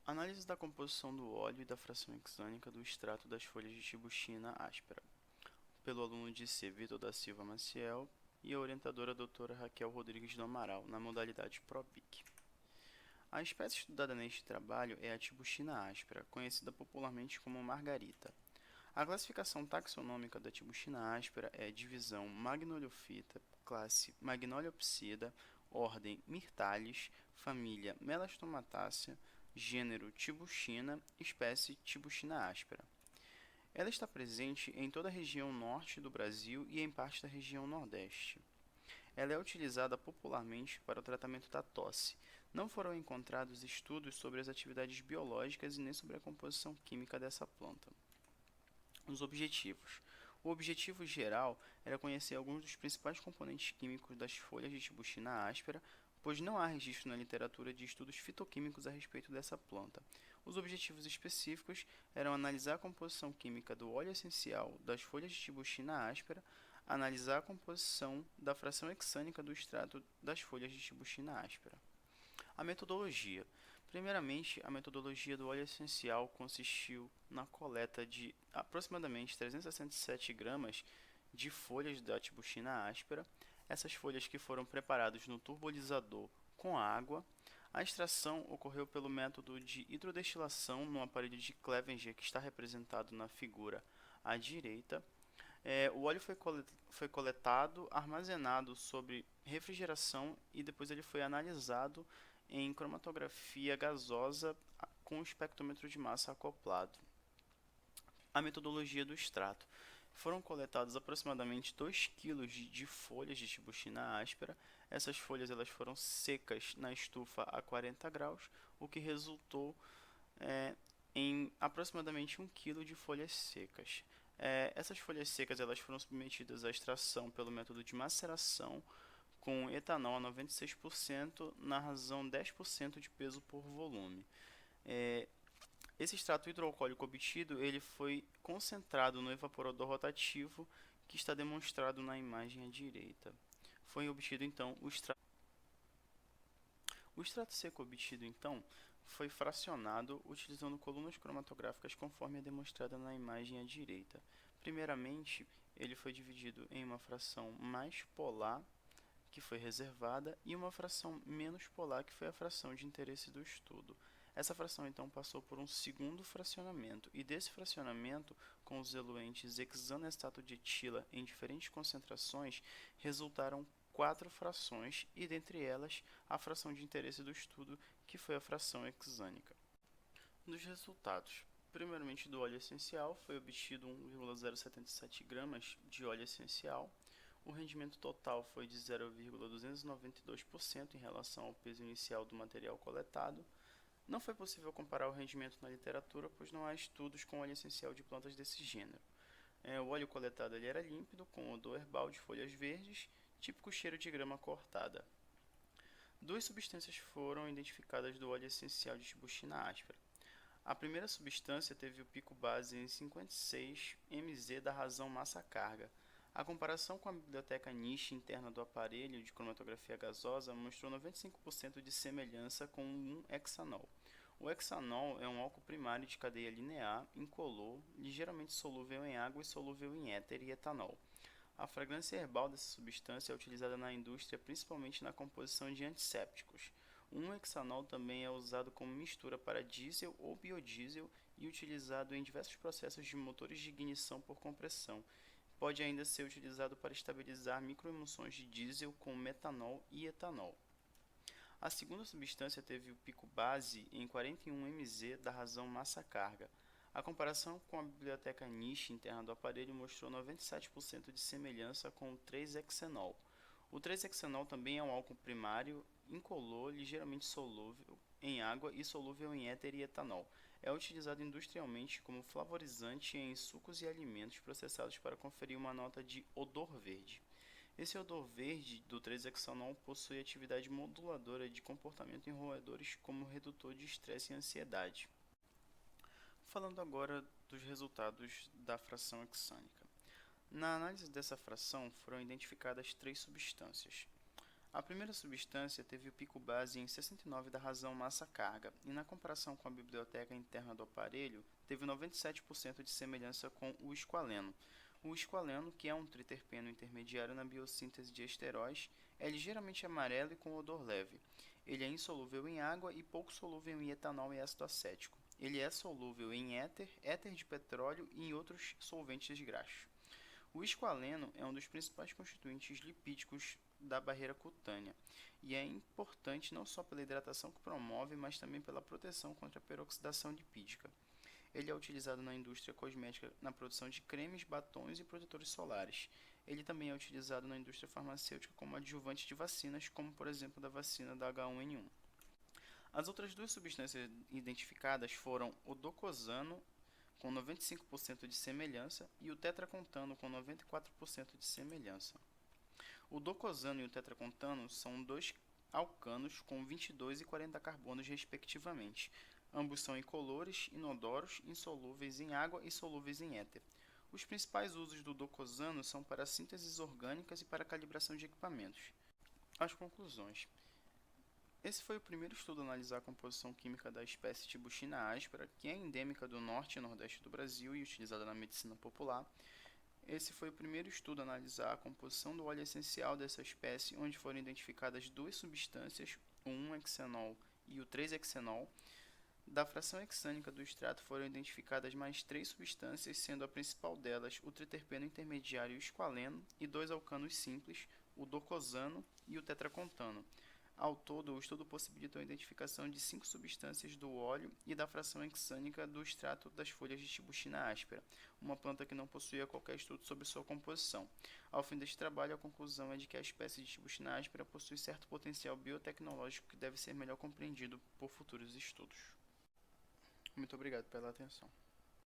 Análise da composição do óleo e da fração hexânica do extrato das folhas de tibuchina áspera, pelo aluno de C. Vitor da Silva Maciel e a orientadora doutora Raquel Rodrigues do Amaral, na modalidade PROBIC. A espécie estudada neste trabalho é a tibuchina áspera, conhecida popularmente como margarita. A classificação taxonômica da tibuchina áspera é divisão Magnoliophyta, classe Magnoliopsida, ordem Myrtalis, família Melastomatácea, gênero Tibuchina, espécie Tibuchina áspera. Ela está presente em toda a região norte do Brasil e em parte da região nordeste. Ela é utilizada popularmente para o tratamento da tosse. Não foram encontrados estudos sobre as atividades biológicas e nem sobre a composição química dessa planta. Os objetivos. O objetivo geral era conhecer alguns dos principais componentes químicos das folhas de tibuchina áspera, pois não há registro na literatura de estudos fitoquímicos a respeito dessa planta. Os objetivos específicos eram analisar a composição química do óleo essencial das folhas de tibuchina áspera, analisar a composição da fração hexânica do extrato das folhas de tibuchina áspera. A metodologia. Primeiramente, a metodologia do óleo essencial consistiu na coleta de aproximadamente 367 gramas de folhas da tibuchina áspera. Essas folhas que foram preparadas no turbolizador com água. A extração ocorreu pelo método de hidrodestilação no aparelho de Clevenger, que está representado na figura à direita. O óleo foi coletado, armazenado sob refrigeração e depois ele foi analisado em cromatografia gasosa com espectrômetro de massa acoplado. A metodologia do extrato. Foram coletados aproximadamente 2 kg de folhas de tibuchina áspera. Essas folhas elas foram secas na estufa a 40 graus, o que resultou em aproximadamente 1 kg de folhas secas. Essas folhas secas elas foram submetidas à extração pelo método de maceração com etanol a 96%, na razão 10% de peso por volume. Esse extrato hidroalcoólico obtido ele foi concentrado no evaporador rotativo, que está demonstrado na imagem à direita. Foi obtido então o extrato seco obtido então foi fracionado utilizando colunas cromatográficas conforme é demonstrada na imagem à direita. Primeiramente, ele foi dividido em uma fração mais polar, que foi reservada, e uma fração menos polar, que foi a fração de interesse do estudo. Essa fração então passou por um segundo fracionamento, e desse fracionamento, com os eluentes hexanestato de etila em diferentes concentrações, resultaram 4 frações, e dentre elas a fração de interesse do estudo, que foi a fração hexânica. Dos resultados. Primeiramente, do óleo essencial, foi obtido 1,077 gramas de óleo essencial. O rendimento total foi de 0,292% em relação ao peso inicial do material coletado. Não foi possível comparar o rendimento na literatura, pois não há estudos com óleo essencial de plantas desse gênero. O óleo coletado ele era límpido, com odor herbal de folhas verdes, típico cheiro de grama cortada. 2 substâncias foram identificadas do óleo essencial de tibuchina áspera. A primeira substância teve o pico base em 56 mZ da razão massa-carga. A comparação com a biblioteca niche interna do aparelho de cromatografia gasosa mostrou 95% de semelhança com um hexanol. O hexanol é um álcool primário de cadeia linear, incolor, ligeiramente solúvel em água e solúvel em éter e etanol. A fragrância herbal dessa substância é utilizada na indústria principalmente na composição de antissépticos. Um hexanol também é usado como mistura para diesel ou biodiesel e utilizado em diversos processos de motores de ignição por compressão. Pode ainda ser utilizado para estabilizar microemulsões de diesel com metanol e etanol. A segunda substância teve o pico base em 41 mZ da razão massa-carga. A comparação com a biblioteca niche interna do aparelho mostrou 97% de semelhança com o 3-hexenol. O 3-hexenol também é um álcool primário, incolor, ligeiramente solúvel em água e solúvel em éter e etanol. É utilizado industrialmente como flavorizante em sucos e alimentos processados para conferir uma nota de odor verde. Esse odor verde do 3-hexanol possui atividade moduladora de comportamento em roedores como redutor de estresse e ansiedade. Falando agora dos resultados da fração hexânica. Na análise dessa fração foram identificadas 3 substâncias. A primeira substância teve o pico base em 69 da razão massa-carga, e na comparação com a biblioteca interna do aparelho, teve 97% de semelhança com o esqualeno. O esqualeno, que é um triterpeno intermediário na biossíntese de esteróis, é ligeiramente amarelo e com odor leve. Ele é insolúvel em água e pouco solúvel em etanol e ácido acético. Ele é solúvel em éter, éter de petróleo e em outros solventes graxos. O esqualeno é um dos principais constituintes lipídicos da barreira cutânea e é importante não só pela hidratação que promove, mas também pela proteção contra a peroxidação lipídica. Ele é utilizado na indústria cosmética na produção de cremes, batons e protetores solares. Ele também é utilizado na indústria farmacêutica como adjuvante de vacinas, como por exemplo da vacina da H1N1. As outras duas substâncias identificadas foram o docosano, com 95% de semelhança, e o tetracontano, com 94% de semelhança. O docosano e o tetracontano são dois alcanos com 22 e 40 carbonos, respectivamente. Ambos são incolores, inodoros, insolúveis em água e solúveis em éter. Os principais usos do docosano são para sínteses orgânicas e para calibração de equipamentos. As conclusões. Esse foi o primeiro estudo a analisar a composição química da espécie Tibouxina áspera, que é endêmica do norte e nordeste do Brasil e utilizada na medicina popular. Esse foi o primeiro estudo a analisar a composição do óleo essencial dessa espécie, onde foram identificadas duas substâncias, o 1-hexenol e o 3-hexenol. Da fração hexânica do extrato foram identificadas mais três substâncias, sendo a principal delas o triterpeno intermediário esqualeno e dois alcanos simples, o docosano e o tetracontano. Ao todo, o estudo possibilitou a identificação de 5 substâncias do óleo e da fração hexânica do extrato das folhas de Tibouxina áspera, uma planta que não possuía qualquer estudo sobre sua composição. Ao fim deste trabalho, a conclusão é de que a espécie de Tibouxina áspera possui certo potencial biotecnológico que deve ser melhor compreendido por futuros estudos. Muito obrigado pela atenção.